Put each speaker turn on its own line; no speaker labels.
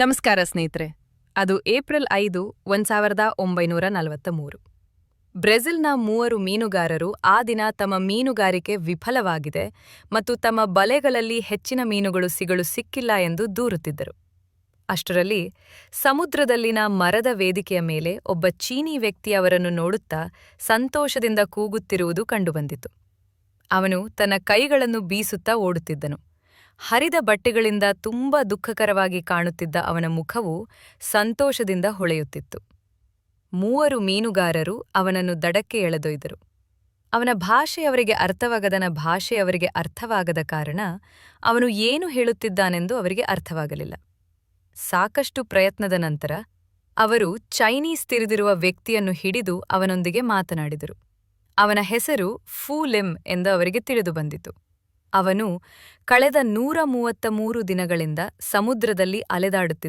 ನಮಸ್ಕಾರ ಸ್ನೇಹಿತರೆ. ಅದು ಏಪ್ರಿಲ್ 5, 1943. ಬ್ರೆಜಿಲ್ನ 3 ಮೀನುಗಾರರು ಆ ದಿನ ತಮ್ಮ ಮೀನುಗಾರಿಕೆ ವಿಫಲವಾಗಿದೆ ಮತ್ತು ತಮ್ಮ ಬಲೆಗಳಲ್ಲಿ ಹೆಚ್ಚಿನ ಮೀನುಗಳು ಸಿಕ್ಕಿಲ್ಲ ಎಂದು ದೂರುತ್ತಿದ್ದರು. ಅಷ್ಟರಲ್ಲಿ ಸಮುದ್ರದಲ್ಲಿನ ಮರದ ವೇದಿಕೆಯ ಮೇಲೆ ಒಬ್ಬ ಚೀನೀ ವ್ಯಕ್ತಿ ಅವರನ್ನು ನೋಡುತ್ತಾ ಸಂತೋಷದಿಂದ ಕೂಗುತ್ತಿರುವುದು ಕಂಡುಬಂದಿತು. ಅವನು ತನ್ನ ಕೈಗಳನ್ನು ಬೀಸುತ್ತಾ ಓಡುತ್ತಿದ್ದನು. ಹರಿದ ಬಟ್ಟೆಗಳಿಂದ ತುಂಬಾ ದುಃಖಕರವಾಗಿ ಕಾಣುತ್ತಿದ್ದ ಅವನ ಮುಖವು ಸಂತೋಷದಿಂದ ಹೊಳೆಯುತ್ತಿತ್ತು. 3 ಮೀನುಗಾರರು ಅವನನ್ನು ದಡಕ್ಕೆ ಎಳೆದೊಯ್ದರು. ಅವನ ಭಾಷೆ ಅವರಿಗೆ ಅರ್ಥವಾಗದ ಕಾರಣ ಅವನು ಏನು ಹೇಳುತ್ತಿದ್ದಾನೆಂದು ಅವರಿಗೆ ಅರ್ಥವಾಗಲಿಲ್ಲ. ಸಾಕಷ್ಟು ಪ್ರಯತ್ನದ ನಂತರ ಅವರು ಚೈನೀಸ್ ತಿಳಿದಿರುವ ವ್ಯಕ್ತಿಯನ್ನು ಹಿಡಿದು ಅವನೊಂದಿಗೆ ಮಾತನಾಡಿದರು. ಅವನ ಹೆಸರು ಫು ಲಿಮ್ ಎಂದು ಅವರಿಗೆ ತಿಳಿದುಬಂದಿತು. ಅವನು ಕಳೆದ 133 ದಿನಗಳಿಂದ ಸಮುದ್ರದಲ್ಲಿ ಅಲೆದಾಡುತ್ತಿದ್ದ